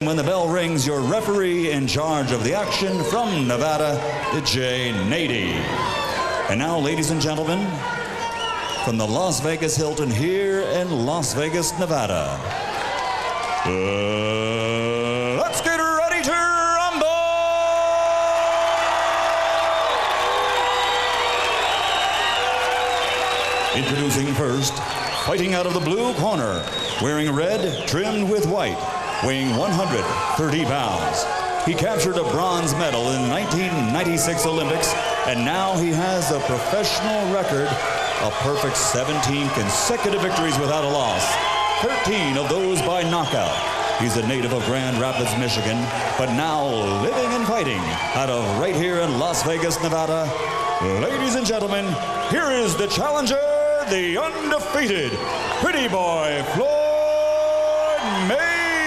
When the bell rings, your referee in charge of the action from Nevada, Jay Nady. And now, ladies and gentlemen, from the Las Vegas Hilton here in Las Vegas, Nevada, let's get ready to rumble! Introducing first, fighting out of the blue corner, wearing red trimmed with white, weighing 130 pounds. He captured a bronze medal in 1996 Olympics, and now he has a professional record, a perfect 17 consecutive victories without a loss, 13 of those by knockout. He's a native of Grand Rapids, Michigan, but now living and fighting out of right here in Las Vegas, Nevada. Ladies and gentlemen, here is the challenger, the undefeated pretty boy, Floyd Mayweather.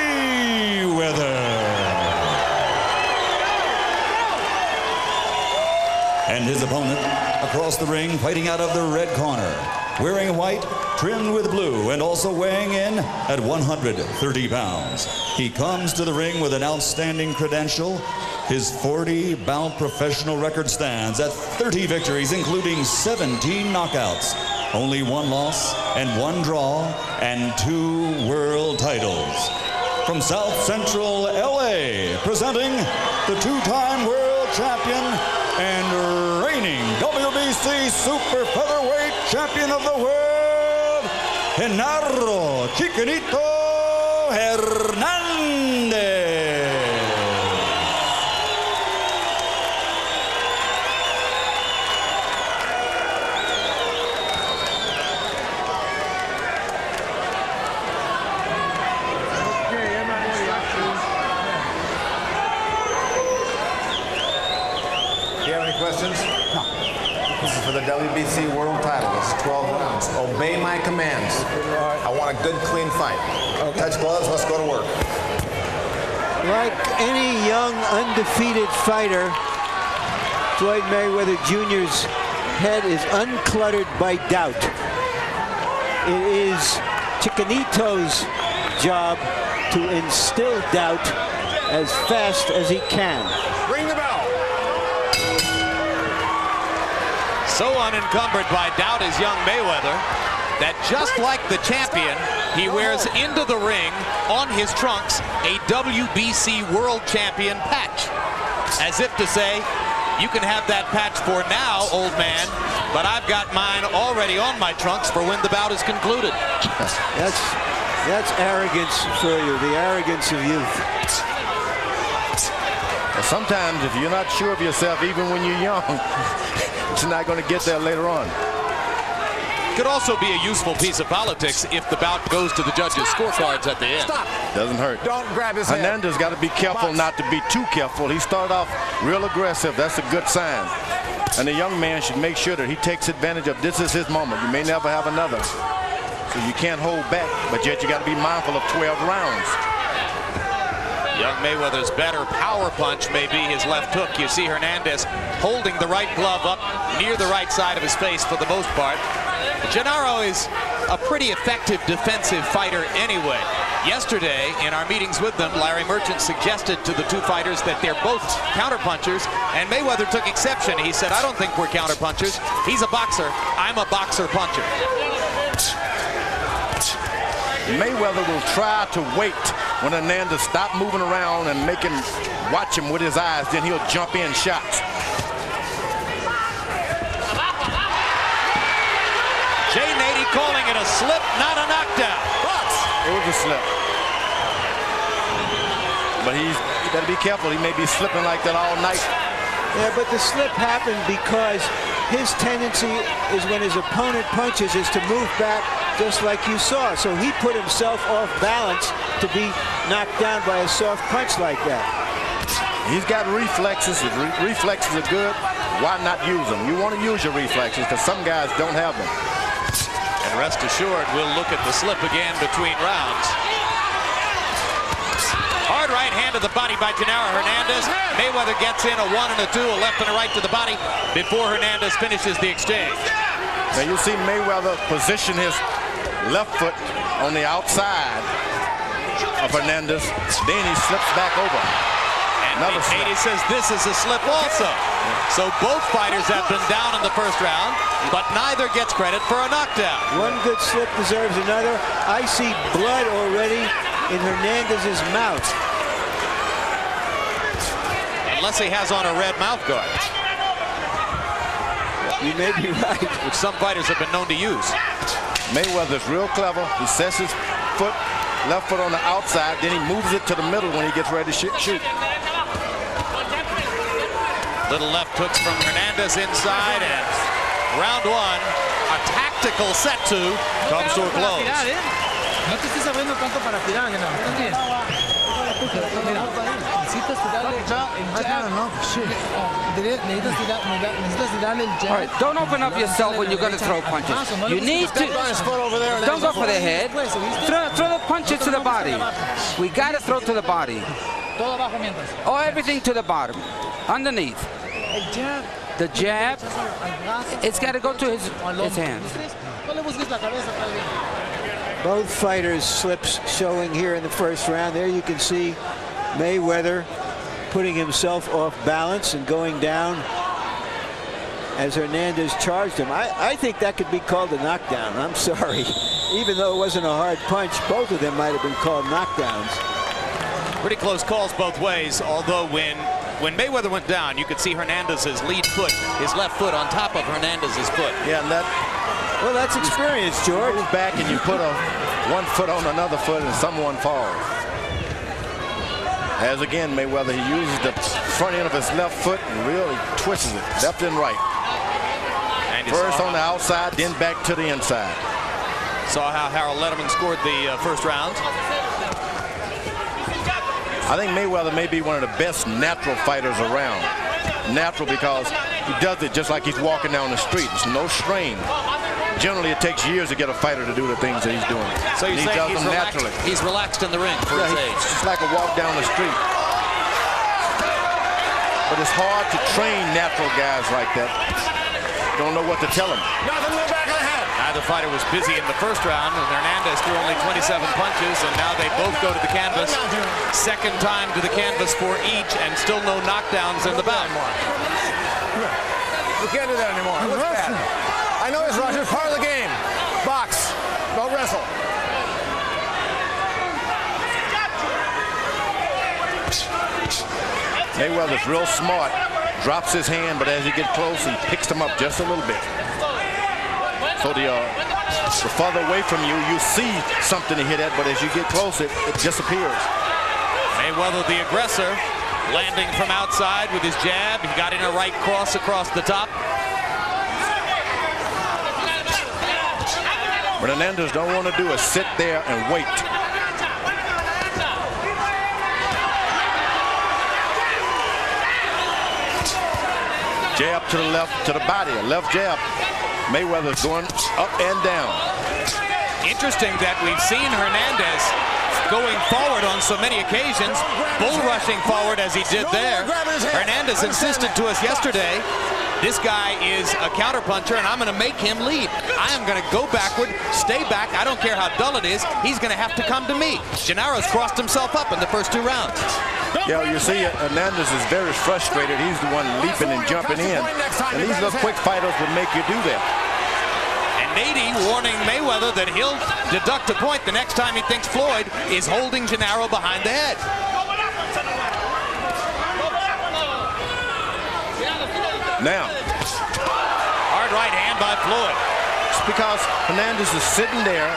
And his opponent across the ring, fighting out of the red corner, wearing white, trimmed with blue, and also weighing in at 130 pounds. He comes to the ring with an outstanding credential. His 40-bout professional record stands at 30 victories, including 17 knockouts, only 1 loss and 1 draw, and 2 world titles. From South Central LA, presenting the 2-time world champion and reigning WBC Super Featherweight champion of the world, Genaro Hernández. Do you have any questions? No. This is for the WBC World Title. This is 12 rounds. Obey my commands. I want a good, clean fight. Okay. Touch gloves. Let's go to work. Like any young, undefeated fighter, Floyd Mayweather Jr.'s head is uncluttered by doubt. It is Chicanito's job to instill doubt as fast as he can. Ring the bell. So unencumbered by doubt is young Mayweather that just like the champion, he wears into the ring on his trunks a WBC World Champion patch. As if to say, you can have that patch for now, old man, but I've got mine already on my trunks for when the bout is concluded. That's arrogance for you, the arrogance of youth. Well, sometimes if you're not sure of yourself, even when you're young, it's not going to get there later on. Could also be a useful piece of politics if the bout goes to the judges' scorecards at the end. Stop. Doesn't hurt. Don't grab his head. Hernandez got to be careful not to be too careful. He started off real aggressive. That's a good sign. And the young man should make sure that he takes advantage of this is his moment. You may never have another. So you can't hold back, but yet you got to be mindful of 12 rounds. Young Mayweather's better power punch may be his left hook. You see Hernandez holding the right glove up near the right side of his face for the most part. Genaro is a pretty effective defensive fighter anyway. Yesterday, in our meetings with them, Larry Merchant suggested to the two fighters that they're both counterpunchers, and Mayweather took exception. He said, I don't think we're counterpunchers. He's a boxer. I'm a boxer puncher. Mayweather will try to wait when Hernandez stop moving around and make him watch him with his eyes, then he'll jump in shots. Jay Nady calling it a slip, not a knockdown. It was a slip. But he got to be careful. He may be slipping like that all night. Yeah, but the slip happened because his tendency is when his opponent punches is to move back just like you saw. So he put himself off balance to be knocked down by a soft punch like that. He's got reflexes. His reflexes are good. Why not use them? You want to use your reflexes because some guys don't have them. And rest assured, we'll look at the slip again between rounds. Hard right hand to the body by Genaro Hernández. Mayweather gets in a 1 and a 2, a left and a right to the body before Hernandez finishes the exchange. Now you see Mayweather position his left foot on the outside of Hernandez. Then he slips back over. And Nady says this is a slip also. So both fighters have been down in the first round, but neither gets credit for a knockdown. One good slip deserves another. I see blood already in Hernandez's mouth. Unless he has on a red mouth guard. You may be right. Which some fighters have been known to use. Mayweather's real clever. He sets his foot, left foot on the outside, then he moves it to the middle when he gets ready to shoot. Little left hooks from Hernandez inside, and round one, a tactical set two, comes to a close. No te estés abriendo tanto para tirar, Genaro. ¿Estás bien? Mira, necesitas tirarle el jab. Necesitas tirarle el jab. All right, don't open up yourself when you're going to throw punches. You need to. Don't go for the head. Throw the punches to the body. We got to throw to the body. Todo abajo mientras. Or everything to the bottom, underneath. El jab. The jab, it's got to go to his hands. No le busques la cabeza, está bien. Both fighters' slips showing here in the first round. There you can see Mayweather putting himself off balance and going down as Hernandez charged him. I think that could be called a knockdown. I'm sorry. Even though it wasn't a hard punch, both of them might have been called knockdowns. Pretty close calls both ways, although when Mayweather went down, you could see Hernandez's lead foot, his left foot on top of Hernandez's foot. Yeah, and that. Well, that's experience, George. You move back and you put one foot on another foot and someone falls. As again, Mayweather, he uses the front end of his left foot and really twists it left and right. And first on the outside, then back to the inside. Saw how Harold Letterman scored the first round. I think Mayweather may be one of the best natural fighters around. Natural because he does it just like he's walking down the street. There's no strain. Generally, it takes years to get a fighter to do the things that he's doing. So you're saying he's relaxed, naturally. He's relaxed in the ring for his age. It's just like a walk down the street. But it's hard to train natural guys like that. Don't know what to tell them. Nothing in the back of the head. Neither fighter was busy in the first round, and Hernandez threw only 27 punches, and now they both go to the canvas. Second time to the canvas for each, and still no knockdowns in the bout. You can't do that anymore. It looks bad. I know this, Roger. It's part of the game. Box. Don't wrestle. Mayweather's real smart. Drops his hand, but as he gets close, he picks them up just a little bit. So the farther away from you, you see something to hit at, but as you get close, it disappears. Mayweather, the aggressor, landing from outside with his jab. He got in a right cross across the top. What Hernandez don't want to do is sit there and wait. Jab to the left, to the body, a left jab. Mayweather's going up and down. Interesting that we've seen Hernandez going forward on so many occasions, bull rushing forward as he did there. Hernandez insisted to us yesterday, this guy is a counterpuncher and I'm going to make him lead. I am going to go backward, stay back. I don't care how dull it is. He's going to have to come to me. Genaro's crossed himself up in the first two rounds. Yeah, you see Hernandez is very frustrated. He's the one leaping and jumping in. And these little quick fighters would make you do that. And Nady warning Mayweather that he'll deduct a point the next time he thinks Floyd is holding Genaro behind the head. Now. Hard right hand by Floyd. It's because Hernandez is sitting there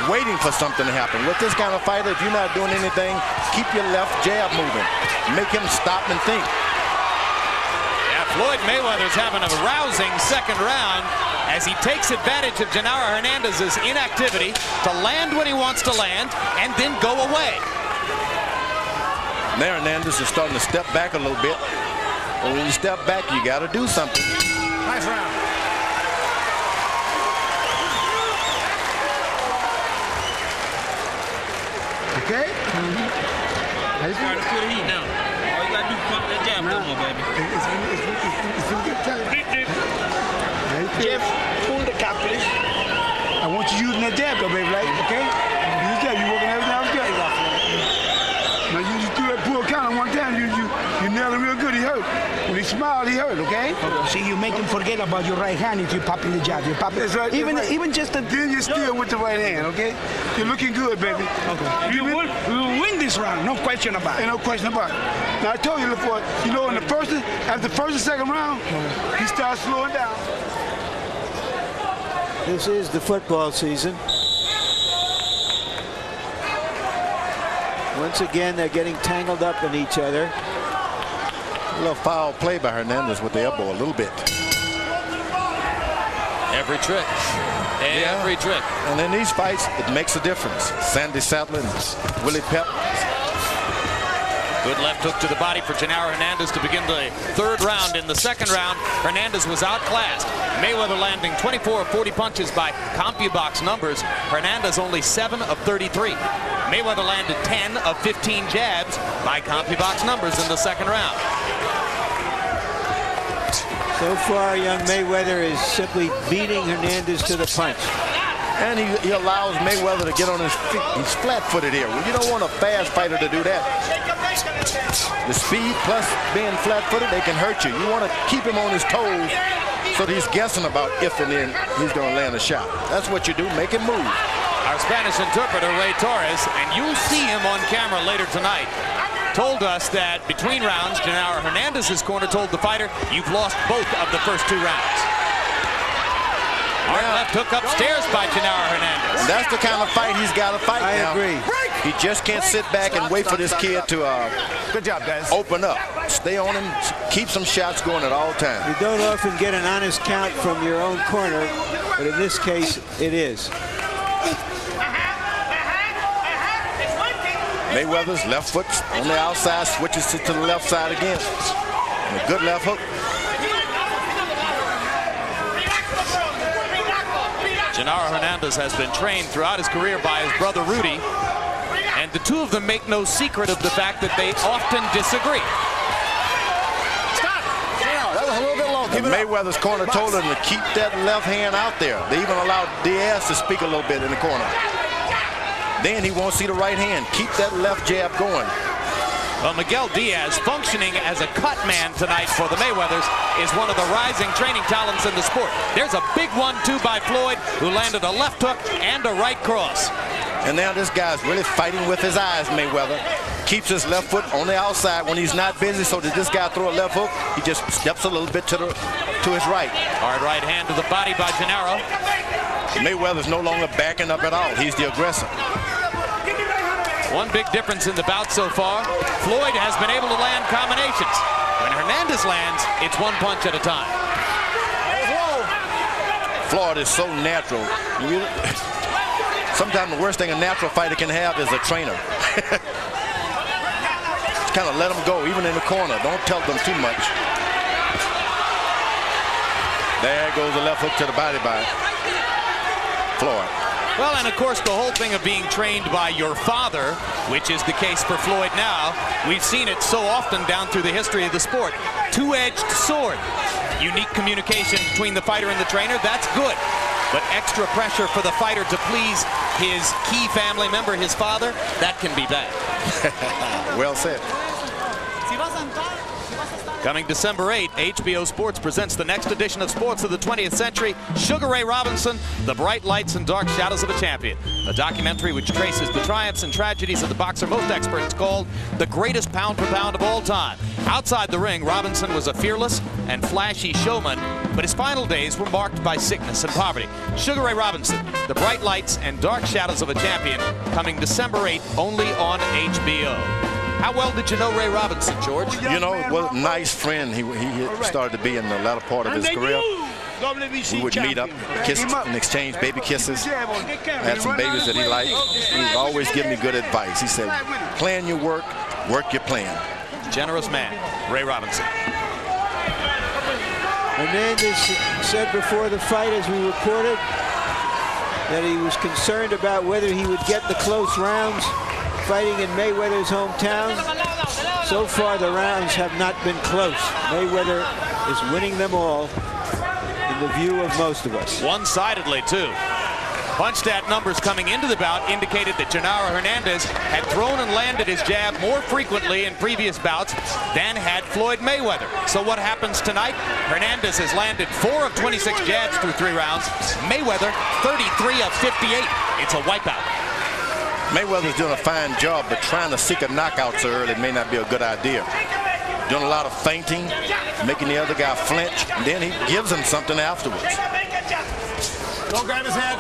waiting for something to happen. With this kind of fighter, if you're not doing anything, keep your left jab moving. Make him stop and think. Yeah, Floyd Mayweather's having a rousing second round as he takes advantage of Genaro Hernandez's inactivity to land when he wants to land and then go away. Now Hernandez is starting to step back a little bit. But when you step back, you got to do something. Nice round. Okay? Starting to feel the heat now. All you got to do is pump that jab no more, baby. Jeff, pull the cap, please. I want you using that jab, though, baby, right? Okay? Use that. You working everything else good? yelling real good. He hurt. When he smiled, he hurt, okay? See, you make him forget about your right hand if you're popping the jab. You're popping. That's right. Even just the. Then you're still with the right hand, okay? You're looking good, baby. Okay. We will win this round, no question about it. Ain't no question about it. Now, I told you before, you know, after the first and second round, he starts slowing down. This is the football season. Once again, they're getting tangled up in each other. A little foul play by Hernandez with the elbow a little bit. Every trick. Every trick. And in these fights, it makes a difference. Sandy Sadler and Willie Pep. Good left hook to the body for Genaro Hernández to begin the third round. In the second round, Hernandez was outclassed. Mayweather landing 24 of 40 punches by CompuBox numbers. Hernandez only 7 of 33. Mayweather landed 10 of 15 jabs by CompuBox numbers in the second round. So far, young Mayweather is simply beating Hernandez to the punch. And he allows Mayweather to get on his feet. He's flat-footed here. Well, you don't want a fast fighter to do that. The speed plus being flat-footed, they can hurt you. You want to keep him on his toes so that he's guessing about if and then he's going to land a shot. That's what you do. Make him move. Our Spanish interpreter, Ray Torres, and you'll see him on camera later tonight, told us that between rounds, Genaro Hernandez's corner told the fighter, you've lost both of the first 2 rounds. Hard left hook upstairs by Genaro Hernandez. And that's the kind of fight he's got to fight now. I agree. He just can't sit back and wait for this kid to Good job, guys. open up. Stay on him. Keep some shots going at all times. You don't often get an honest count from your own corner, but in this case, it is. Mayweather's left foot on the outside, switches it to the left side again. And a good left hook. Genaro Hernández has been trained throughout his career by his brother Rudy, and the two of them make no secret of the fact that they often disagree. Stop! That was a little bit low. And Mayweather's corner told him to keep that left hand out there. They even allowed Diaz to speak a little bit in the corner. Then he won't see the right hand. Keep that left jab going. Well, Miguel Diaz, functioning as a cut man tonight for the Mayweathers, is one of the rising training talents in the sport. There's a big 1-2 by Floyd, who landed a left hook and a right cross. And now this guy's really fighting with his eyes, Mayweather. Keeps his left foot on the outside when he's not busy, so that this guy throw a left hook, he just steps a little bit to his right. Hard right hand to the body by Genaro. Mayweather's no longer backing up at all. He's the aggressor. One big difference in the bout so far, Floyd has been able to land combinations. When Hernandez lands, it's 1 punch at a time. Floyd is so natural. Sometimes the worst thing a natural fighter can have is a trainer. Just kind of let them go, even in the corner. Don't tell them too much. There goes the left hook to the body by Floyd. Well, and of course, the whole thing of being trained by your father, which is the case for Floyd now, we've seen it so often down through the history of the sport. Two-edged sword. Unique communication between the fighter and the trainer, that's good. But extra pressure for the fighter to please his key family member, his father, that can be bad. Well said. Coming December 8, HBO Sports presents the next edition of Sports of the 20th Century, Sugar Ray Robinson, The Bright Lights and Dark Shadows of a Champion, a documentary which traces the triumphs and tragedies of the boxer most experts called the greatest pound for pound of all time. Outside the ring, Robinson was a fearless and flashy showman, but his final days were marked by sickness and poverty. Sugar Ray Robinson, The Bright Lights and Dark Shadows of a Champion, coming December 8, only on HBO. How well did you know Ray Robinson, George? You know, what a nice friend he started to be in the latter part of his career. We would meet up, kiss and exchange baby kisses. I had some babies that he liked. He would always give me good advice. He said, plan your work, work your plan. Generous man, Ray Robinson. Hernandez said before the fight, as we reported, that he was concerned about whether he would get the close rounds fighting in Mayweather's hometown. So far, the rounds have not been close. Mayweather is winning them all in the view of most of us. One-sidedly, too. Punch stat numbers coming into the bout indicated that Genaro Hernández had thrown and landed his jab more frequently in previous bouts than had Floyd Mayweather. So what happens tonight? Hernández has landed 4 of 26 jabs through 3 rounds. Mayweather, 33 of 58. It's a wipeout. Mayweather's doing a fine job, but trying to seek a knockout so early may not be a good idea. Doing a lot of feinting, making the other guy flinch, and then he gives him something afterwards. Don't grab his head.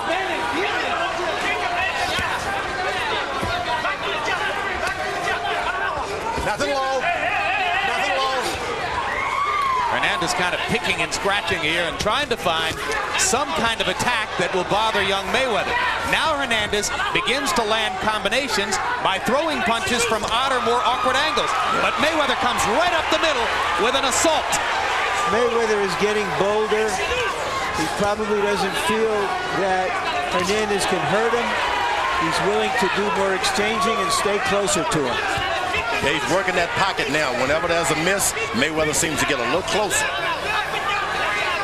Nothing low. Nothing low. Hernandez kind of picking and scratching here and trying to find some kind of attack that will bother young Mayweather. Now Hernandez begins to land combinations by throwing punches from odder, more awkward angles. But Mayweather comes right up the middle with an assault. Mayweather is getting bolder. He probably doesn't feel that Hernandez can hurt him. He's willing to do more exchanging and stay closer to him. Yeah, he's working that pocket now. Whenever there's a miss, Mayweather seems to get a little closer.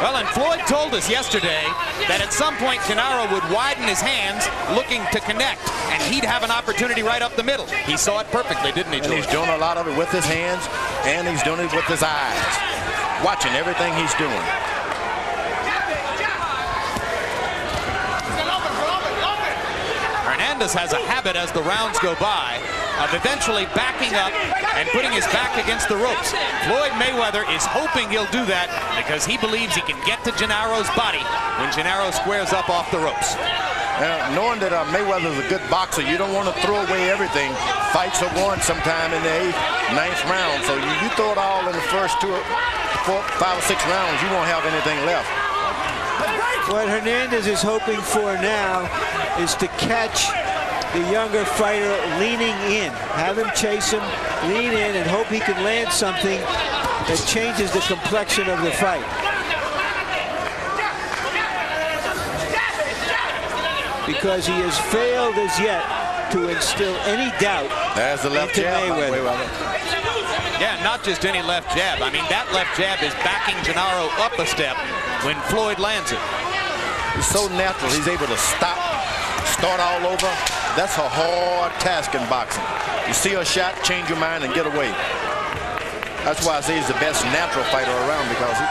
Well, and Floyd told us yesterday that at some point Genaro would widen his hands looking to connect, and he'd have an opportunity right up the middle. He saw it perfectly, didn't he, George? And he's doing a lot of it with his hands, and he's doing it with his eyes. Watching everything he's doing. Hernandez has a habit as the rounds go by of eventually backing up and putting his back against the ropes. Floyd Mayweather is hoping he'll do that because he believes he can get to Genaro's body when Genaro squares up off the ropes. Knowing that Mayweather's a good boxer, you don't want to throw away everything. Fights are won sometime in the 8th, 9th round, so you throw it all in the first 2, 4, 5, or 6 rounds, you won't have anything left. What Hernandez is hoping for now is to catch the younger fighter leaning in. Have him chase him, lean in, and hope he can land something that changes the complexion of the fight. Because he has failed as yet to instill any doubt There's the left into jab. Mayweather. Yeah, not just any left jab. I mean, that left jab is backing Genaro up a step when Floyd lands it. He's so natural. He's able to stop, start all over. That's a hard task in boxing. You see a shot, change your mind, and get away. That's why I say he's the best natural fighter around, because he...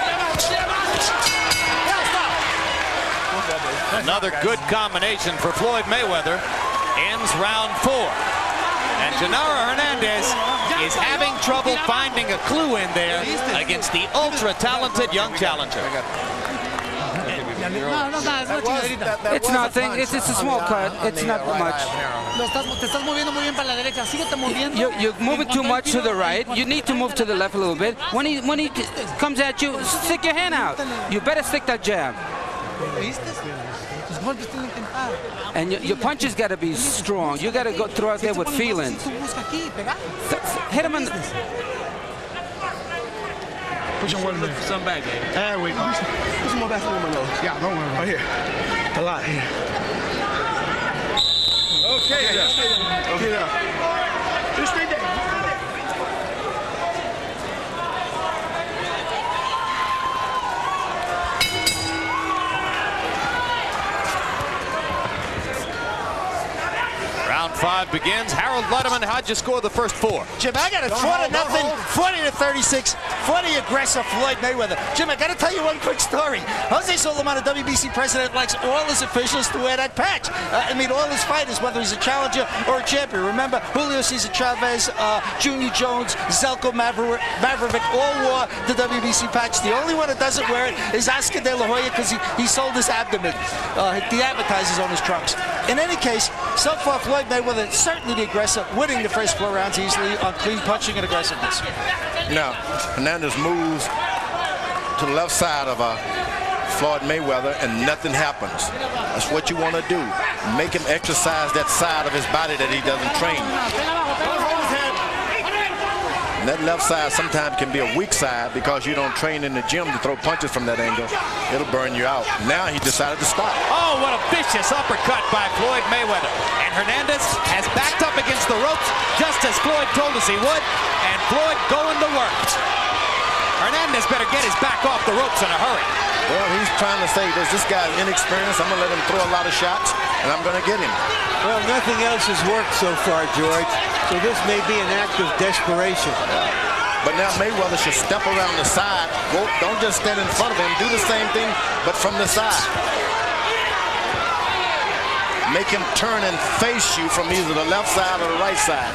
Another good combination for Floyd Mayweather. Ends round 4. And Genaro Hernández is having trouble finding a clue in there against the ultra-talented young challenger. It's nothing. It's a small cut. It's not much. You're moving too much to the right. You need to move to the left a little bit. When he comes at you, stick your hand out. You better stick that jab. And your punches got to be strong. You got to go throw out there with feelings. Hit him in. Push him one minute. Some back there. Hey, wait. Put some more back on my nose. Yeah, don't worry. Right here. A lot here. Okay, yeah. Okay, now. Just stay there. Round 5 begins. Harold Letterman, how'd you score the first 4? Jim, I got a 4-0, 40-36, 40 aggressive Floyd Mayweather. Jim, I got to tell you one quick story. Jose Solomon, the WBC president, likes all his officials to wear that patch. I mean, all his fighters, whether he's a challenger or a champion. Remember, Julio Cesar Chavez, Junior Jones, Zelko Mavrovic all wore the WBC patch. The only one that doesn't wear it is Oscar De La Hoya because he sold his abdomen. The advertisers on his trunks. In any case, so far, Floyd Mayweather certainly the aggressor, winning the first 4 rounds easily on clean punching and aggressiveness. Now, Hernandez moves to the left side of Floyd Mayweather, and nothing happens. That's what you want to do. Make him exercise that side of his body that he doesn't train. And that left side sometimes can be a weak side because you don't train in the gym to throw punches from that angle. It'll burn you out. Now he decided to stop. Oh, what a vicious uppercut by Floyd Mayweather. And Hernandez has backed up against the ropes just as Floyd told us he would. And Floyd going to work. Hernandez better get his back off the ropes in a hurry. Well, he's trying to say this guy's inexperienced. I'm going to let him throw a lot of shots, and I'm going to get him. Well, nothing else has worked so far, George. So this may be an act of desperation. But now Mayweather should step around the side. Don't just stand in front of him. Do the same thing, but from the side. Make him turn and face you from either the left side or the right side.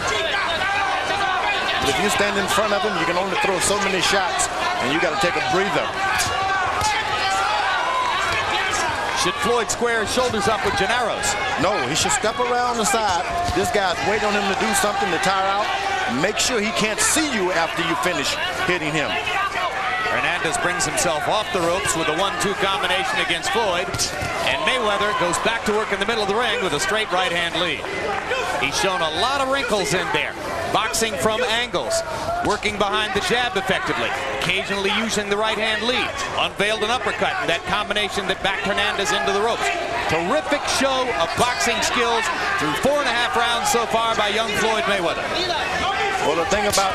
But if you stand in front of him, you can only throw so many shots, and you got to take a breather. Should Floyd square his shoulders up with Genaro's? No, he should step around the side. This guy's waiting on him to do something to tire out. Make sure he can't see you after you finish hitting him. Hernandez brings himself off the ropes with a 1-2 combination against Floyd. And Mayweather goes back to work in the middle of the ring with a straight right-hand lead. He's shown a lot of wrinkles in there. Boxing from angles, working behind the jab effectively, occasionally using the right-hand lead. Unveiled an uppercut in that combination that backed Hernandez into the ropes. Terrific show of boxing skills through 4.5 rounds so far by young Floyd Mayweather. Well, the thing about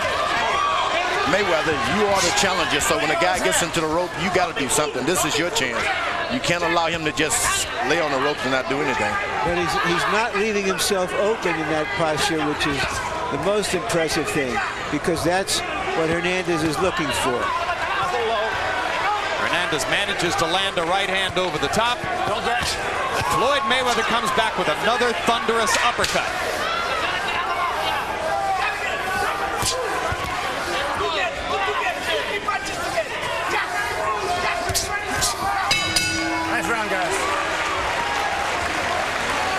Mayweather, you are the challenger, so when a guy gets into the rope, you got to do something. This is your chance. You can't allow him to just lay on the ropes and not do anything. But he's not leaving himself open in that posture, which is the most impressive thing, because that's what Hernandez is looking for. Hernandez manages to land a right hand over the top. Floyd Mayweather comes back with another thunderous uppercut. Nice round, guys.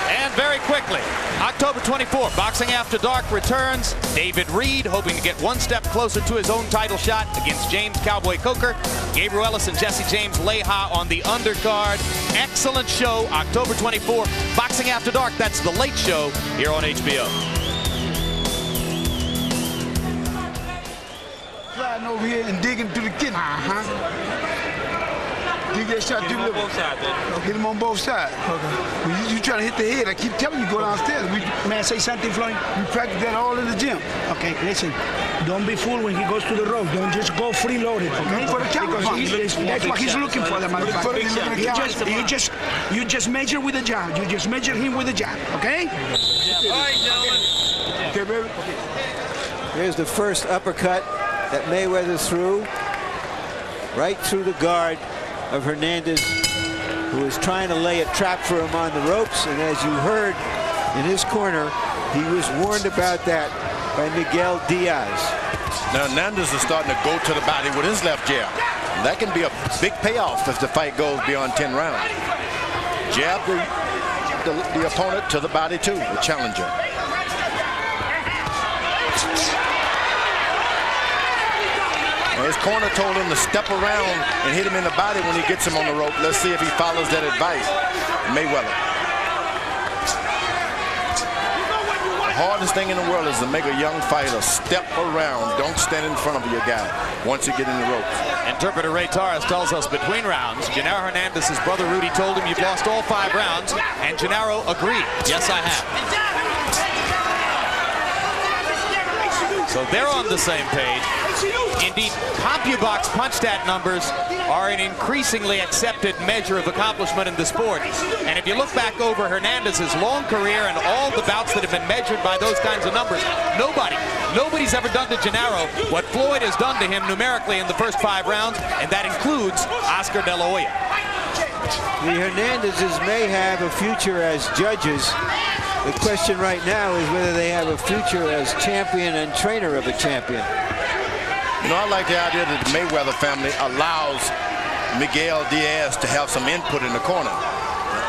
And very quickly, October 24, Boxing After Dark returns. David Reed hoping to get one step closer to his own title shot against James Cowboy Coker. Gabriel Ellis and Jesse James Leha on the undercard. Excellent show, October 24. Boxing After Dark, that's the late show here on HBO. Sliding over here and digging through the kidney. Dig that shot through the liver. Hit him on both sides. Okay. When you try to hit the head, I keep telling you, go downstairs. May I say something, Floyd? We practice that all in the gym. Okay, listen. Don't be fooled when he goes to the rope. Don't just go freeloaded. Okay? For the camera. That's what he's looking for, the motherfucker. You just measure with the jab. You just measure him with the jab. Okay? All right, gentlemen. Okay, baby. Here's the first uppercut that Mayweather threw right through the guard of Hernandez, who was trying to lay a trap for him on the ropes. And as you heard in his corner, he was warned about that by Miguel Diaz. Now Hernandez is starting to go to the body with his left jab. And that can be a big payoff if the fight goes beyond 10 rounds. Jab the opponent to the body too, the challenger. His corner told him to step around and hit him in the body when he gets him on the rope. Let's see if he follows that advice. Mayweather. The hardest thing in the world is to make a young fighter step around. Don't stand in front of your guy once you get in the ropes. Interpreter Ray Torres tells us between rounds, Genaro Hernandez's brother Rudy told him you've lost all 5 rounds, and Genaro agreed. Yes, I have. So they're on the same page. Indeed, CompuBox punch-stat numbers are an increasingly accepted measure of accomplishment in the sport. And if you look back over Hernandez's long career and all the bouts that have been measured by those kinds of numbers, nobody's ever done to Genaro what Floyd has done to him numerically in the first 5 rounds, and that includes Oscar De La Hoya. The Hernandezes may have a future as judges. The question right now is whether they have a future as champion and trainer of a champion. You know, I like the idea that the Mayweather family allows Miguel Diaz to have some input in the corner.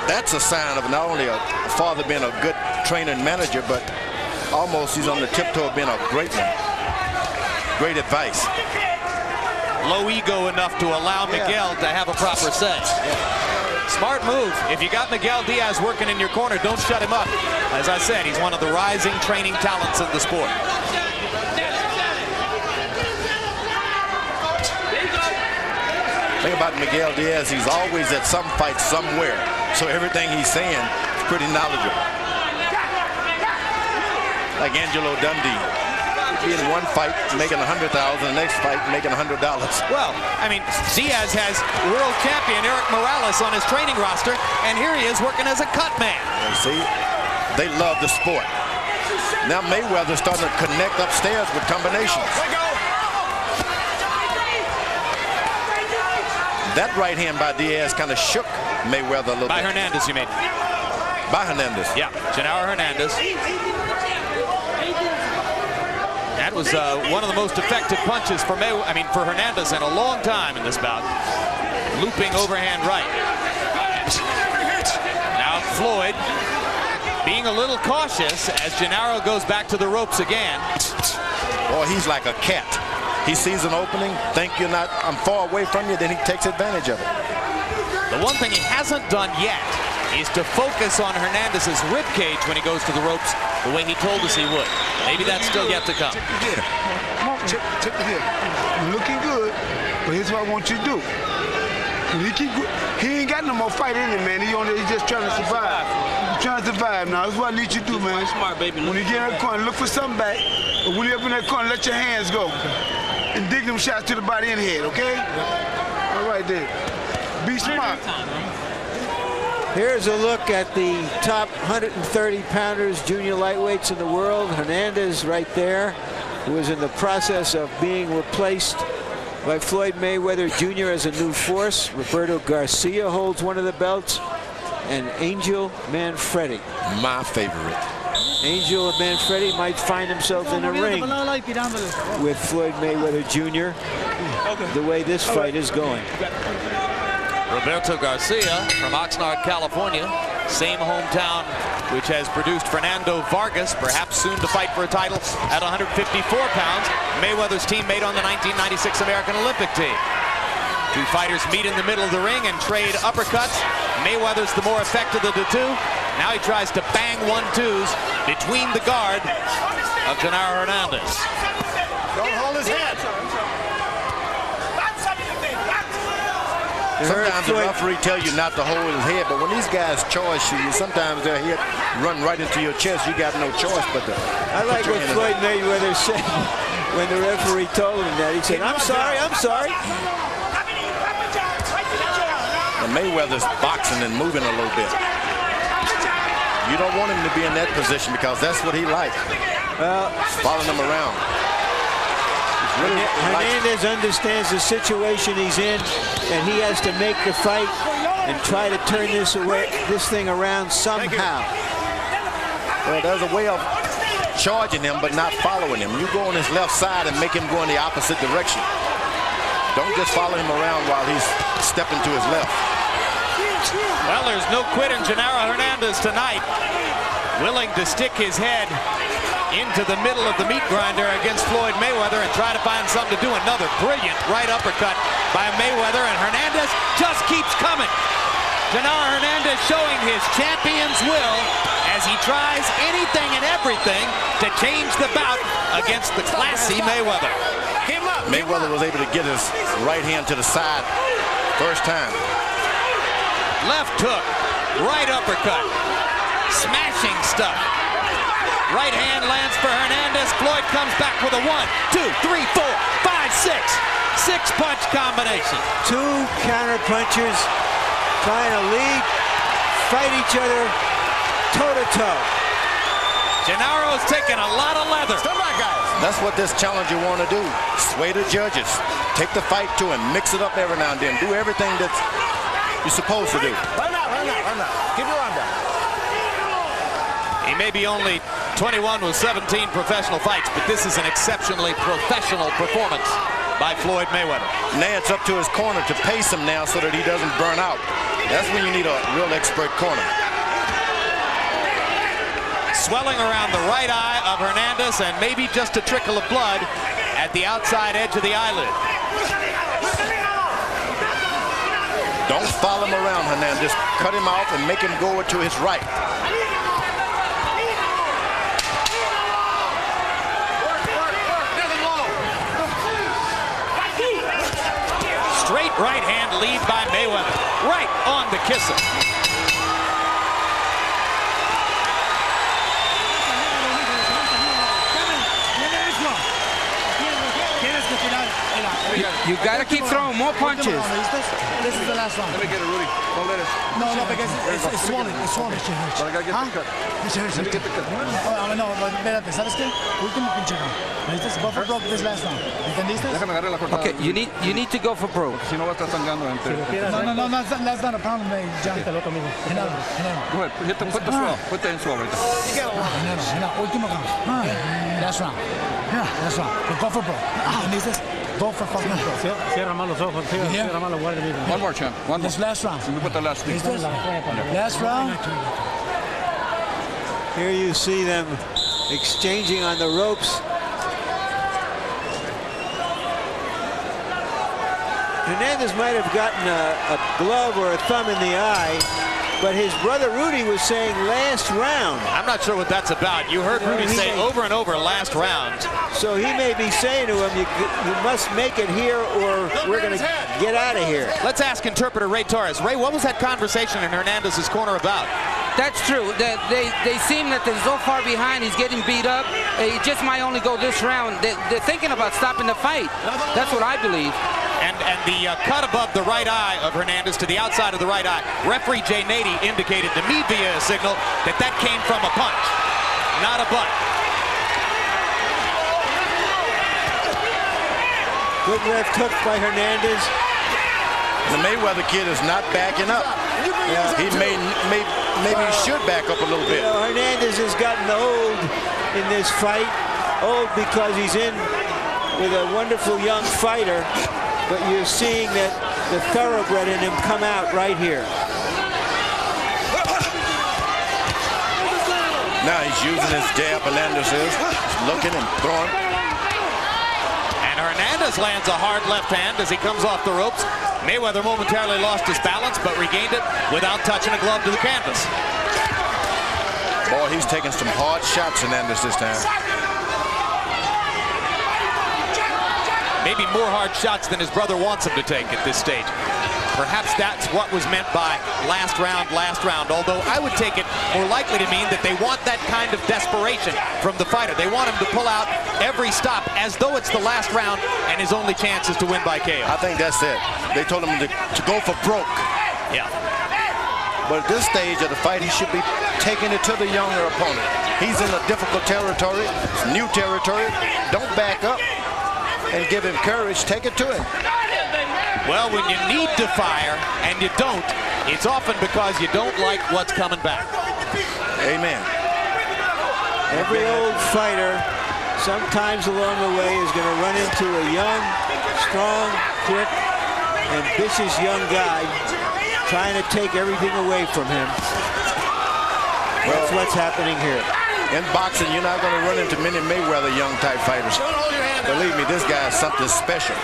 That's a sign of not only a father being a good trainer and manager, but almost he's on the tiptoe of being a great one. Great advice. Low ego enough to allow Miguel to have a proper say. Smart move. If you got Miguel Diaz working in your corner, don't shut him up. As I said, he's one of the rising training talents of the sport. The thing about Miguel Diaz, he's always at some fight somewhere. So everything he's saying is pretty knowledgeable. Like Angelo Dundee. to be in one fight making $100,000, the next fight making $100. Well, I mean, Diaz has world champion Eric Morales on his training roster, and here he is working as a cut man. And see, they love the sport. Now Mayweather's starting to connect upstairs with combinations. That right hand by Diaz kind of shook Mayweather a little bit. By Hernandez, you mean? By Hernandez. Yeah, Genaro Hernández. That was one of the most effective punches for for Hernandez in a long time in this bout. Looping overhand right. Now Floyd being a little cautious as Genaro goes back to the ropes again. Boy, he's like a cat. He sees an opening, I'm far away from you, then he takes advantage of it. The one thing he hasn't done yet is to focus on Hernandez's rib cage when he goes to the ropes the way he told us he would. Maybe that's still yet to come. Check the head. You're looking good, but here's what I want you to do. He ain't got no more fight in him, man. He's just trying to survive. He's trying to survive now. That's what I need you to do, man. Smart, baby. When you get in that corner, look for something back. But when you're up in that corner, let your hands go. And dig them shots to the body and head, okay? All right, then. Be smart. Here's a look at the top 130 pounders, junior lightweights in the world. Hernandez right there, who is in the process of being replaced by Floyd Mayweather Jr. as a new force. Roberto Garcia holds one of the belts, and Angel Manfredi. My favorite. Angel Manfredi might find himself in a ring with Floyd Mayweather Jr. the way this fight is going. Roberto Garcia from Oxnard, California, same hometown which has produced Fernando Vargas, perhaps soon to fight for a title at 154 pounds. Mayweather's teammate on the 1996 American Olympic team. Two fighters meet in the middle of the ring and trade uppercuts. Mayweather's the more effective of the two. Now he tries to bang 1-2s between the guard of Genaro Hernández. Don't hold his head. Sometimes the referee tell you not to hold his head, but when these guys charge you, sometimes their head run right into your chest. You got no choice but to. I like what Floyd Mayweather said when the referee told him that. He said, "I'm sorry, I'm sorry." And Mayweather's boxing and moving a little bit. You don't want him to be in that position because that's what he likes. Following him around. Hernandez understands the situation he's in, and he has to make the fight and try to turn this thing around somehow. Well, there's a way of charging him but not following him. You go on his left side and make him go in the opposite direction. Don't just follow him around while he's stepping to his left. Well, there's no quit in Genaro Hernández tonight. Willing to stick his head into the middle of the meat grinder against Floyd Mayweather and try to find something to do. Another brilliant right uppercut by Mayweather, and Hernandez just keeps coming. Genaro Hernández showing his champion's will as he tries anything and everything to change the bout against the classy Mayweather. Mayweather was able to get his right hand to the side first time. Left hook, right uppercut, smashing stuff. Right hand lands for Hernandez. Floyd comes back with a 1, 2, 3, 4, 5, 6. 6-punch combination. Two counter punchers trying to lead, fight each other toe-to-toe. Genaro's taking a lot of leather. Stand by, guys. That's what this challenger want to do. Sway the judges. Take the fight to him. Mix it up every now and then. Do everything that you're supposed to do. Run out. Keep your arm down. He may be only 21 with 17 professional fights, but this is an exceptionally professional performance by Floyd Mayweather. Now it's up to his corner to pace him now so that he doesn't burn out. That's when you need a real expert corner. Swelling around the right eye of Hernandez and maybe just a trickle of blood at the outside edge of the eyelid. Don't follow him around, Hernandez. Cut him off and make him go to his right. Straight right hand lead by Mayweather. Right on the kisser. You got to keep throwing more punches. This is the last round. Let me get it, Rudy. Don't let it. No, because it's swollen. It's swollen. But I gotta get the cut. Let me get the cut. No, espérate, ¿sabes qué? Último pinche round. ¿Viste? Go for broke this last round. ¿Entendiste? Déjame agarrar la cortada. Okay, you need to go for broke. Si no va a estar sangrando entre. No, that's not a problem, John. Go ahead. Put the swell. Put the in swell right there. Último round. Last round. Last round. Go for broke. ¿Entendiste? Go for fucking broke. Cierra mal los ojos. Cierra mal los guardias. One more, champ. One more. This last round. Let me put the last thing. Last round. Here you see them exchanging on the ropes. Hernandez might have gotten a glove or a thumb in the eye, but his brother Rudy was saying last round. I'm not sure what that's about. You heard Rudy say over and over last round. So he may be saying to him, you must make it here or we're going to get out of here. Let's ask interpreter Ray Torres. Ray, what was that conversation in Hernandez's corner about? That's true. They seem that they're so far behind. He's getting beat up. He just might only go this round. They're thinking about stopping the fight. That's what I believe. And the cut above the right eye of Hernandez to the outside of the right eye. Referee Jay Nady indicated to me via a signal that came from a punch, not a butt. Good left hook by Hernandez. The Mayweather kid is not backing up. He maybe should back up a little bit. You know, Hernandez has gotten old in this fight. Old because he's in with a wonderful young fighter. But you're seeing that the thoroughbred in him come out right here. Now he's using his jab. Hernandez is looking and throwing. And Hernandez lands a hard left hand as he comes off the ropes. Mayweather momentarily lost his balance, but regained it without touching a glove to the canvas. Boy, he's taking some hard shots, Hernandez, this time. Maybe more hard shots than his brother wants him to take at this stage. Perhaps that's what was meant by last round, although I would take it more likely to mean that they want that kind of desperation from the fighter. They want him to pull out every stop as though it's the last round and his only chance is to win by KO. I think that's it. They told him to go for broke. Yeah. But at this stage of the fight, he should be taking it to the younger opponent. He's in a difficult territory, new territory. Don't back up and give him courage. Take it to him. Well, when you need to fire and you don't, it's often because you don't like what's coming back. Amen. Every old fighter, sometimes along the way, is going to run into a young, strong, quick, ambitious young guy trying to take everything away from him. That's what's happening here. In boxing, you're not going to run into many Mayweather young type fighters. Believe me, this guy is something special.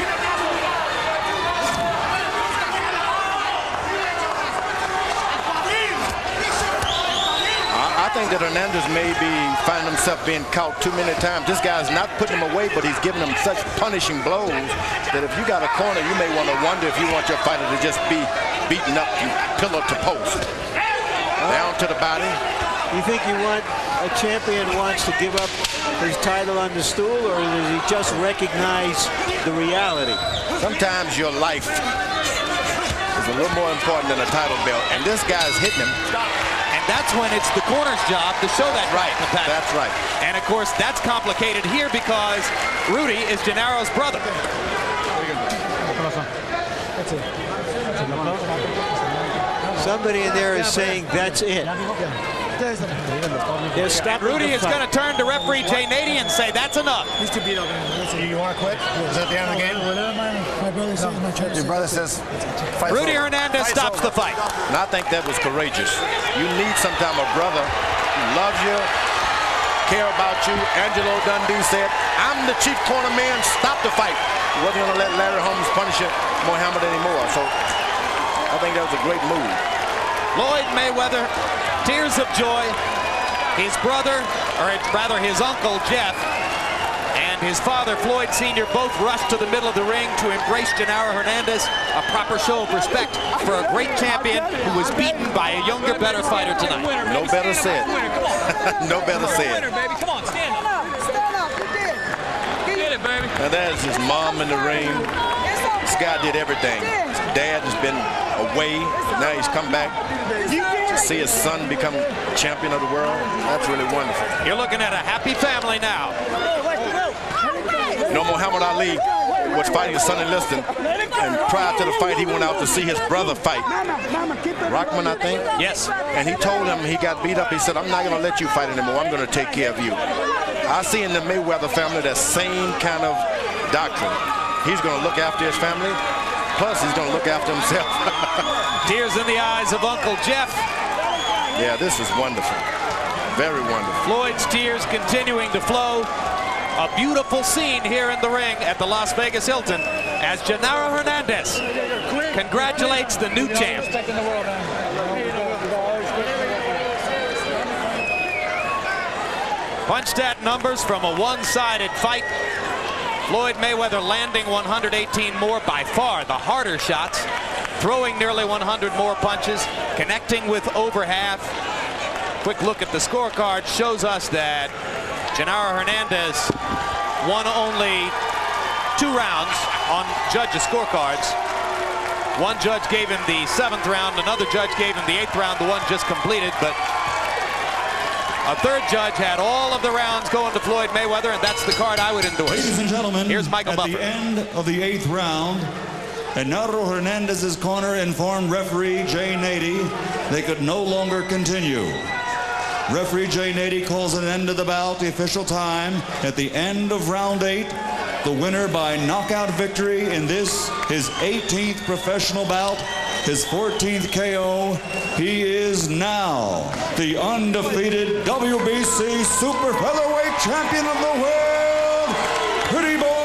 I think that Hernandez may be finding himself being caught too many times. This guy's not putting him away, but he's giving him such punishing blows that if you got a corner, you may want to wonder if you want your fighter to just be beaten up from pillar to post. Down to the body. You think a champion wants to give up his title on the stool, or does he just recognize the reality? Sometimes your life is a little more important than a title belt, and this guy's hitting him. And that's when it's the corner's job to show that right. That's right. And of course, that's complicated here because Rudy is Genaro's brother. Somebody in there is saying that's it. Rudy is going to turn to referee Jay Nady and say that's enough. You want to quit? Is that the end of the game? Your brother says Rudy Hernandez stops the fight. And I think that was courageous. You need sometimes a brother who loves you, care about you. Angelo Dundee said, I'm the chief corner man, stop the fight. He wasn't going to let Larry Holmes punish Muhammad anymore. So I think that was a great move. Floyd Mayweather, tears of joy. His brother, or rather his uncle Jeff, and his father Floyd Sr. both rushed to the middle of the ring to embrace Genaro Hernández, a proper show of respect for a great champion who was beaten by a younger, better fighter tonight. No better said. No better said. Come on, stand up. Stand up, you did. Get it, baby. And there's his mom in the ring. This guy did everything. His dad has been away. Now he's come back to see his son become champion of the world. That's really wonderful. You're looking at a happy family now. You know, Muhammad Ali was fighting his son in Liston, and prior to the fight, he went out to see his brother fight. Rockman, I think? Yes. And he told him he got beat up. He said, I'm not going to let you fight anymore. I'm going to take care of you. I see in the Mayweather family that same kind of doctrine. He's going to look after his family, plus he's going to look after himself. Tears in the eyes of Uncle Jeff. Yeah, this is wonderful. Very wonderful. Floyd's tears continuing to flow. A beautiful scene here in the ring at the Las Vegas Hilton as Genaro Hernández congratulates the new champ. Punch stat numbers from a one-sided fight. Floyd Mayweather landing 118 more, by far the harder shots, throwing nearly 100 more punches, connecting with over half. Quick look at the scorecard shows us that Genaro Hernández won only 2 rounds on judges' scorecards. One judge gave him the 7th round, another judge gave him the 8th round, the one just completed, but a third judge had all of the rounds going to Floyd Mayweather, and that's the card I would endorse. Ladies and gentlemen, here's Michael at Buffer. the end of the 8th round, Genaro Hernández's corner informed referee Jay Nady they could no longer continue. Referee Jay Nady calls an end to the bout. The official time at the end of round 8. The winner by knockout victory in this, his 18th professional bout, his 14th KO. He is now the undefeated WBC Super Featherweight Champion of the world, Pretty Boy